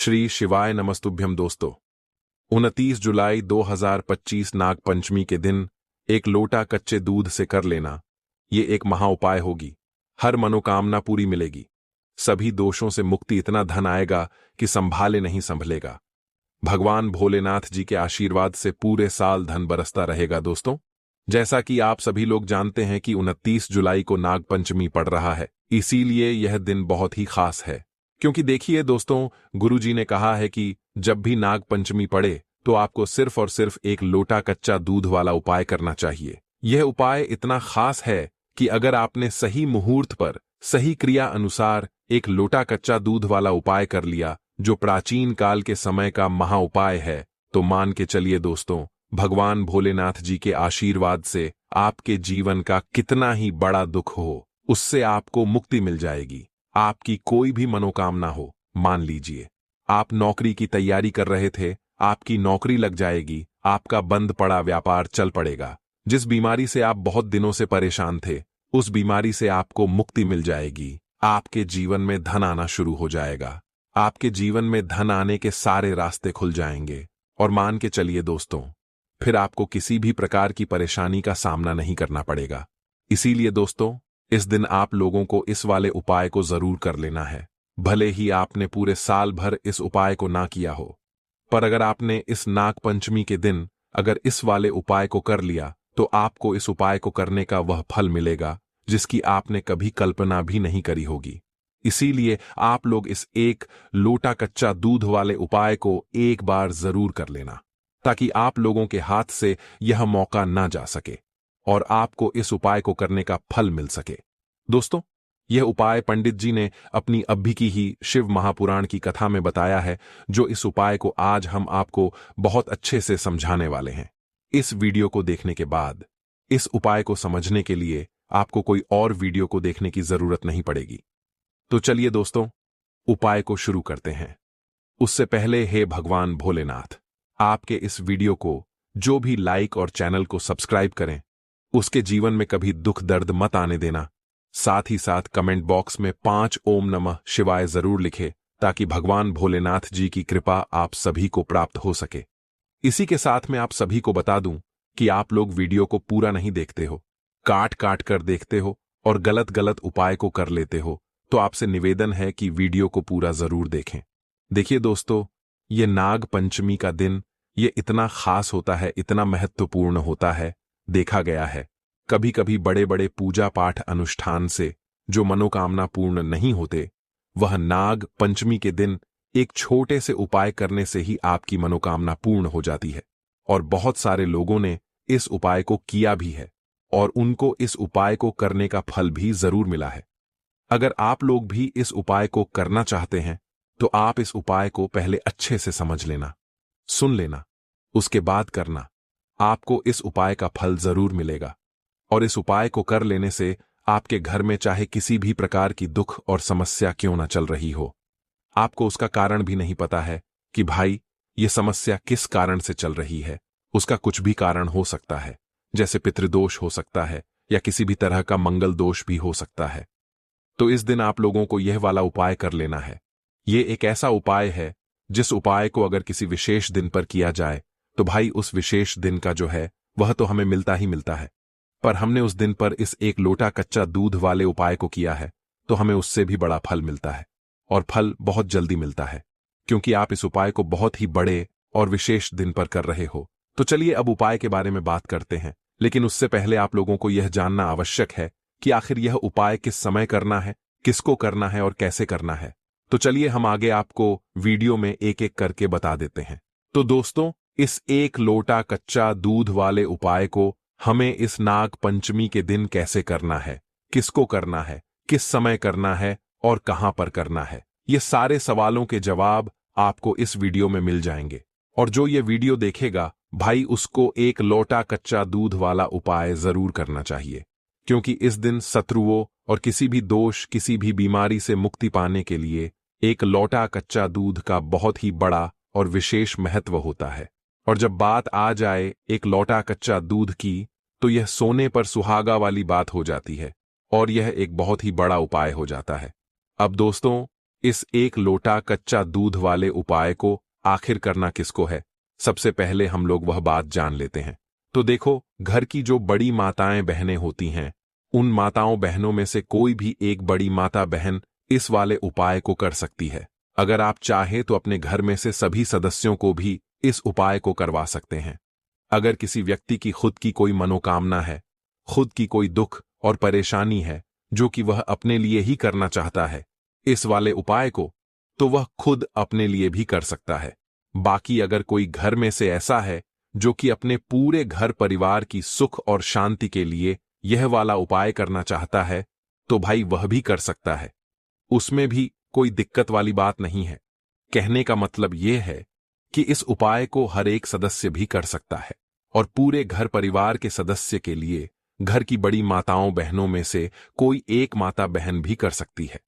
श्री शिवाय नमस्तुभ्यम दोस्तों। 29 जुलाई 2025 नाग पंचमी के दिन एक लोटा कच्चे दूध से कर लेना, ये एक महा उपाय होगी। हर मनोकामना पूरी मिलेगी, सभी दोषों से मुक्ति, इतना धन आएगा कि संभाले नहीं संभलेगा। भगवान भोलेनाथ जी के आशीर्वाद से पूरे साल धन बरसता रहेगा। दोस्तों, जैसा कि आप सभी लोग जानते हैं कि 29 जुलाई को नाग पंचमी पड़ रहा है, इसीलिए यह दिन बहुत ही खास है। क्योंकि देखिए दोस्तों, गुरुजी ने कहा है कि जब भी नाग पंचमी पड़े तो आपको सिर्फ और सिर्फ एक लोटा कच्चा दूध वाला उपाय करना चाहिए। यह उपाय इतना खास है कि अगर आपने सही मुहूर्त पर सही क्रिया अनुसार एक लोटा कच्चा दूध वाला उपाय कर लिया, जो प्राचीन काल के समय का महा उपाय है, तो मान के चलिए दोस्तों, भगवान भोलेनाथ जी के आशीर्वाद से आपके जीवन का कितना ही बड़ा दुख हो, उससे आपको मुक्ति मिल जाएगी। आपकी कोई भी मनोकामना हो, मान लीजिए आप नौकरी की तैयारी कर रहे थे, आपकी नौकरी लग जाएगी, आपका बंद पड़ा व्यापार चल पड़ेगा। जिस बीमारी से आप बहुत दिनों से परेशान थे, उस बीमारी से आपको मुक्ति मिल जाएगी। आपके जीवन में धन आना शुरू हो जाएगा, आपके जीवन में धन आने के सारे रास्ते खुल जाएंगे। और मान के चलिए दोस्तों, फिर आपको किसी भी प्रकार की परेशानी का सामना नहीं करना पड़ेगा। इसीलिए दोस्तों, इस दिन आप लोगों को इस वाले उपाय को जरूर कर लेना है। भले ही आपने पूरे साल भर इस उपाय को ना किया हो, पर अगर आपने इस नाग पंचमी के दिन अगर इस वाले उपाय को कर लिया, तो आपको इस उपाय को करने का वह फल मिलेगा जिसकी आपने कभी कल्पना भी नहीं करी होगी। इसीलिए आप लोग इस एक लोटा कच्चा दूध वाले उपाय को एक बार जरूर कर लेना, ताकि आप लोगों के हाथ से यह मौका ना जा सके और आपको इस उपाय को करने का फल मिल सके। दोस्तों, यह उपाय पंडित जी ने अपनी अभी की ही शिव महापुराण की कथा में बताया है, जो इस उपाय को आज हम आपको बहुत अच्छे से समझाने वाले हैं। इस वीडियो को देखने के बाद इस उपाय को समझने के लिए आपको कोई और वीडियो को देखने की जरूरत नहीं पड़ेगी। तो चलिए दोस्तों, उपाय को शुरू करते हैं। उससे पहले, हे भगवान भोलेनाथ, आपके इस वीडियो को जो भी लाइक और चैनल को सब्सक्राइब करें, उसके जीवन में कभी दुख दर्द मत आने देना। साथ ही साथ कमेंट बॉक्स में 5 ओम नमः शिवाय जरूर लिखे, ताकि भगवान भोलेनाथ जी की कृपा आप सभी को प्राप्त हो सके। इसी के साथ में आप सभी को बता दूं कि आप लोग वीडियो को पूरा नहीं देखते हो, काट काट कर देखते हो और गलत गलत उपाय को कर लेते हो, तो आपसे निवेदन है कि वीडियो को पूरा जरूर देखें। देखिए दोस्तों, ये नाग पंचमी का दिन ये इतना खास होता है, इतना महत्वपूर्ण होता है। देखा गया है कभी कभी बड़े बड़े पूजा पाठ अनुष्ठान से जो मनोकामना पूर्ण नहीं होते, वह नाग पंचमी के दिन एक छोटे से उपाय करने से ही आपकी मनोकामना पूर्ण हो जाती है। और बहुत सारे लोगों ने इस उपाय को किया भी है और उनको इस उपाय को करने का फल भी जरूर मिला है। अगर आप लोग भी इस उपाय को करना चाहते हैं, तो आप इस उपाय को पहले अच्छे से समझ लेना, सुन लेना, उसके बाद करना। आपको इस उपाय का फल जरूर मिलेगा। और इस उपाय को कर लेने से आपके घर में चाहे किसी भी प्रकार की दुख और समस्या क्यों ना चल रही हो, आपको उसका कारण भी नहीं पता है कि भाई ये समस्या किस कारण से चल रही है, उसका कुछ भी कारण हो सकता है, जैसे पितृदोष हो सकता है या किसी भी तरह का मंगल दोष भी हो सकता है। तो इस दिन आप लोगों को यह वाला उपाय कर लेना है। ये एक ऐसा उपाय है जिस उपाय को अगर किसी विशेष दिन पर किया जाए, तो भाई उस विशेष दिन का जो है वह तो हमें मिलता ही मिलता है। पर हमने उस दिन पर इस एक लोटा कच्चा दूध वाले उपाय को किया है, तो हमें उससे भी बड़ा फल मिलता है, और फल बहुत जल्दी मिलता है, क्योंकि आप इस उपाय को बहुत ही बड़े और विशेष दिन पर कर रहे हो। तो चलिए अब उपाय के बारे में बात करते हैं, लेकिन उससे पहले आप लोगों को यह जानना आवश्यक है कि आखिर यह उपाय किस समय करना है, किसको करना है और कैसे करना है। तो चलिए हम आगे आपको वीडियो में एक एक करके बता देते हैं। तो दोस्तों, इस एक लोटा कच्चा दूध वाले उपाय को हमें इस नाग पंचमी के दिन कैसे करना है, किसको करना है, किस समय करना है और कहां पर करना है, ये सारे सवालों के जवाब आपको इस वीडियो में मिल जाएंगे। और जो ये वीडियो देखेगा भाई, उसको एक लोटा कच्चा दूध वाला उपाय जरूर करना चाहिए, क्योंकि इस दिन शत्रुओं और किसी भी दोष, किसी भी बीमारी से मुक्ति पाने के लिए एक लोटा कच्चा दूध का बहुत ही बड़ा और विशेष महत्व होता है। और जब बात आ जाए एक लोटा कच्चा दूध की, तो यह सोने पर सुहागा वाली बात हो जाती है और यह एक बहुत ही बड़ा उपाय हो जाता है। अब दोस्तों, इस एक लोटा कच्चा दूध वाले उपाय को आखिर करना किसको है? सबसे पहले हम लोग वह बात जान लेते हैं। तो देखो, घर की जो बड़ी माताएं बहनें होती हैं, उन माताओं बहनों में से कोई भी एक बड़ी माता बहन इस वाले उपाय को कर सकती है। अगर आप चाहे तो अपने घर में से सभी सदस्यों को भी इस उपाय को करवा सकते हैं। अगर किसी व्यक्ति की खुद की कोई मनोकामना है, खुद की कोई दुख और परेशानी है जो कि वह अपने लिए ही करना चाहता है इस वाले उपाय को, तो वह खुद अपने लिए भी कर सकता है। बाकी अगर कोई घर में से ऐसा है जो कि अपने पूरे घर परिवार की सुख और शांति के लिए यह वाला उपाय करना चाहता है, तो भाई वह भी कर सकता है। उसमें भी कोई दिक्कत वाली बात नहीं है। कहने का मतलब यह है कि इस उपाय को हर एक सदस्य भी कर सकता है और पूरे घर परिवार के सदस्य के लिए घर की बड़ी माताओं बहनों में से कोई एक माता बहन भी कर सकती है।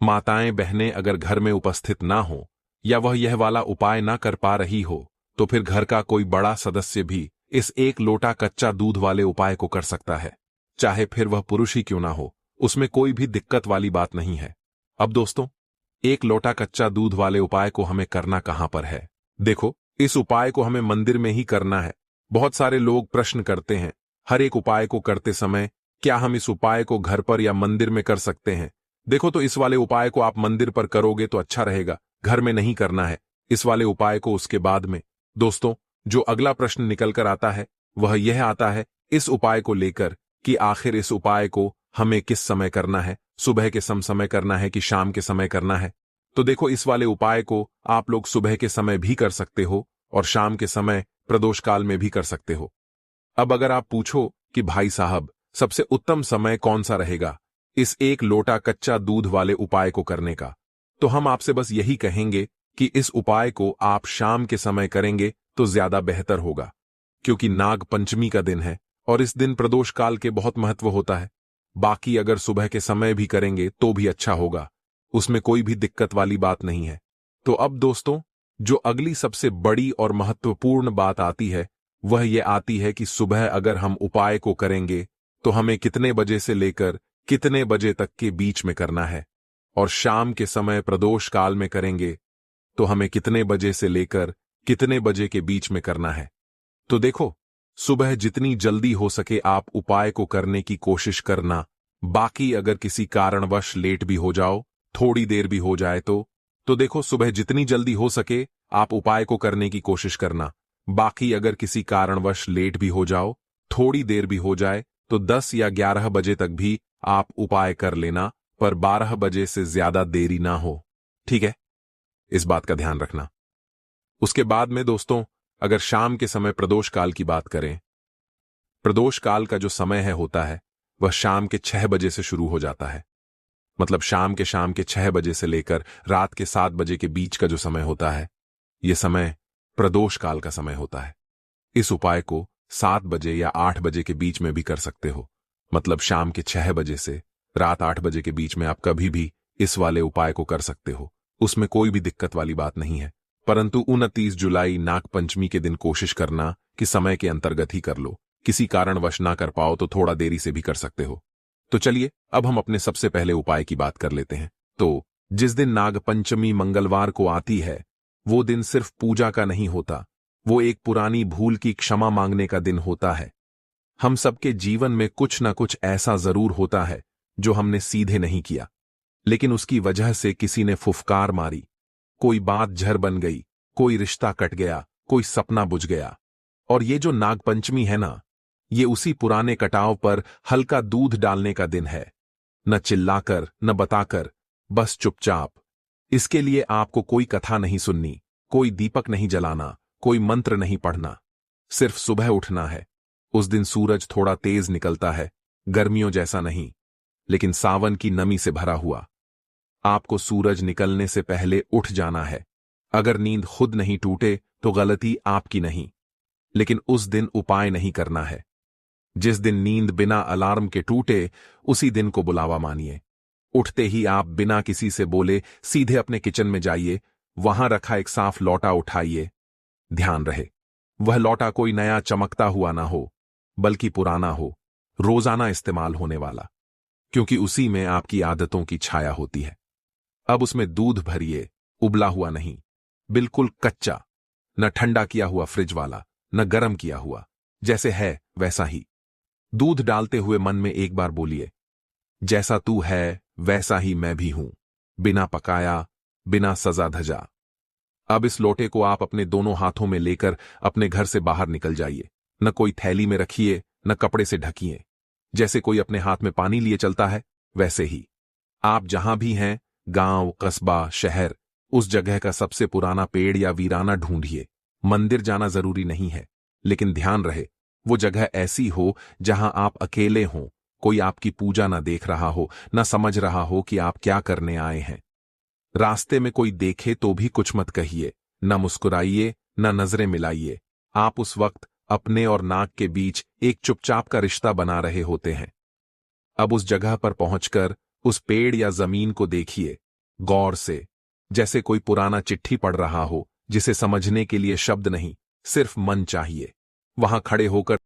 माताएं बहनें अगर घर में उपस्थित ना हो या वह यह वाला उपाय ना कर पा रही हो, तो फिर घर का कोई बड़ा सदस्य भी इस एक लोटा कच्चा दूध वाले उपाय को कर सकता है, चाहे फिर वह पुरुष ही क्यों ना हो। उसमें कोई भी दिक्कत वाली बात नहीं है। अब दोस्तों, एक लोटा कच्चा दूध वाले उपाय को हमें करना कहां पर है? देखो, इस उपाय को हमें मंदिर में ही करना है। बहुत सारे लोग प्रश्न करते हैं, हर एक उपाय को करते समय क्या हम इस उपाय को घर पर या मंदिर में कर सकते हैं? देखो, तो इस वाले उपाय को आप मंदिर पर करोगे तो अच्छा रहेगा, घर में नहीं करना है इस वाले उपाय को। उसके बाद में दोस्तों, जो अगला प्रश्न निकल कर आता है वह यह आता है इस उपाय को लेकर कि आखिर इस उपाय को हमें किस समय करना है, सुबह के समय करना है कि शाम के समय करना है? तो देखो, इस वाले उपाय को आप लोग सुबह के समय भी कर सकते हो और शाम के समय प्रदोष काल में भी कर सकते हो। अब अगर आप पूछो कि भाई साहब, सबसे उत्तम समय कौन सा रहेगा इस एक लोटा कच्चा दूध वाले उपाय को करने का, तो हम आपसे बस यही कहेंगे कि इस उपाय को आप शाम के समय करेंगे तो ज्यादा बेहतर होगा, क्योंकि नाग पंचमी का दिन है और इस दिन प्रदोष काल के बहुत महत्व होता है। बाकी अगर सुबह के समय भी करेंगे तो भी अच्छा होगा, उसमें कोई भी दिक्कत वाली बात नहीं है। तो अब दोस्तों, जो अगली सबसे बड़ी और महत्वपूर्ण बात आती है वह ये आती है कि सुबह अगर हम उपाय को करेंगे तो हमें कितने बजे से लेकर कितने बजे तक के बीच में करना है, और शाम के समय प्रदोष काल में करेंगे तो हमें कितने बजे से लेकर कितने बजे के बीच में करना है। तो देखो, सुबह जितनी जल्दी हो सके आप उपाय को करने की कोशिश करना। बाकी अगर किसी कारणवश लेट भी हो जाओ, थोड़ी देर भी हो जाए तो देखो, सुबह जितनी जल्दी हो सके आप उपाय को करने की कोशिश करना। बाकी अगर किसी कारणवश लेट भी हो जाओ, थोड़ी देर भी हो जाए, तो 10 या 11 बजे तक भी आप उपाय कर लेना, पर 12 बजे से ज्यादा देरी ना हो। ठीक है, इस बात का ध्यान रखना। उसके बाद में दोस्तों, अगर शाम के समय प्रदोष काल की बात करें, प्रदोष काल का जो समय होता है वह शाम के 6 बजे से शुरू हो जाता है। मतलब शाम के 6 बजे से लेकर रात के 7 बजे के बीच का जो समय होता है, यह समय प्रदोष काल का समय होता है। इस उपाय को 7 बजे या 8 बजे के बीच में भी कर सकते हो। मतलब शाम के 6 बजे से रात 8 बजे के बीच में आप कभी भी इस वाले उपाय को कर सकते हो, उसमें कोई भी दिक्कत वाली बात नहीं है। परंतु 29 जुलाई नाग पंचमी के दिन कोशिश करना कि समय के अंतर्गत ही कर लो। किसी कारणवश ना कर पाओ तो थोड़ा देरी से भी कर सकते हो। तो चलिए, अब हम अपने सबसे पहले उपाय की बात कर लेते हैं। तो जिस दिन नाग पंचमी मंगलवार को आती है, वो दिन सिर्फ पूजा का नहीं होता, वो एक पुरानी भूल की क्षमा मांगने का दिन होता है। हम सबके जीवन में कुछ ना कुछ ऐसा जरूर होता है जो हमने सीधे नहीं किया, लेकिन उसकी वजह से किसी ने फुफकार मारी, कोई बात झर बन गई, कोई रिश्ता कट गया, कोई सपना बुझ गया। और ये जो नागपंचमी है ना, ये उसी पुराने कटाव पर हल्का दूध डालने का दिन है। न चिल्लाकर, न बताकर, बस चुपचाप। इसके लिए आपको कोई कथा नहीं सुननी, कोई दीपक नहीं जलाना, कोई मंत्र नहीं पढ़ना। सिर्फ सुबह उठना है। उस दिन सूरज थोड़ा तेज निकलता है, गर्मियों जैसा नहीं, लेकिन सावन की नमी से भरा हुआ। आपको सूरज निकलने से पहले उठ जाना है। अगर नींद खुद नहीं टूटे तो गलती आपकी नहीं, लेकिन उस दिन उपाय नहीं करना है। जिस दिन नींद बिना अलार्म के टूटे, उसी दिन को बुलावा मानिए। उठते ही आप बिना किसी से बोले सीधे अपने किचन में जाइए, वहां रखा एक साफ लौटा उठाइए। ध्यान रहे, वह लौटा कोई नया चमकता हुआ ना हो, बल्कि पुराना हो, रोजाना इस्तेमाल होने वाला, क्योंकि उसी में आपकी आदतों की छाया होती है। अब उसमें दूध भरिए, उबला हुआ नहीं, बिल्कुल कच्चा, न ठंडा किया हुआ फ्रिज वाला, न गरम किया हुआ, जैसे है वैसा ही। दूध डालते हुए मन में एक बार बोलिए, जैसा तू है वैसा ही मैं भी हूं, बिना पकाया, बिना सजा धजा। अब इस लोटे को आप अपने दोनों हाथों में लेकर अपने घर से बाहर निकल जाइए। न कोई थैली में रखिए, न कपड़े से ढकिए। जैसे कोई अपने हाथ में पानी लिए चलता है, वैसे ही आप जहां भी हैं, गांव, कस्बा, शहर, उस जगह का सबसे पुराना पेड़ या वीराना ढूंढिए। मंदिर जाना जरूरी नहीं है, लेकिन ध्यान रहे वो जगह ऐसी हो जहां आप अकेले हों, कोई आपकी पूजा ना देख रहा हो, ना समझ रहा हो कि आप क्या करने आए हैं। रास्ते में कोई देखे तो भी कुछ मत कहिए, न मुस्कुराइए, न नजरें मिलाइए। आप उस वक्त अपने और नाग के बीच एक चुपचाप का रिश्ता बना रहे होते हैं। अब उस जगह पर पहुंचकर उस पेड़ या जमीन को देखिए, गौर से, जैसे कोई पुराना चिट्ठी पढ़ रहा हो, जिसे समझने के लिए शब्द नहीं, सिर्फ मन चाहिए। वहां खड़े होकर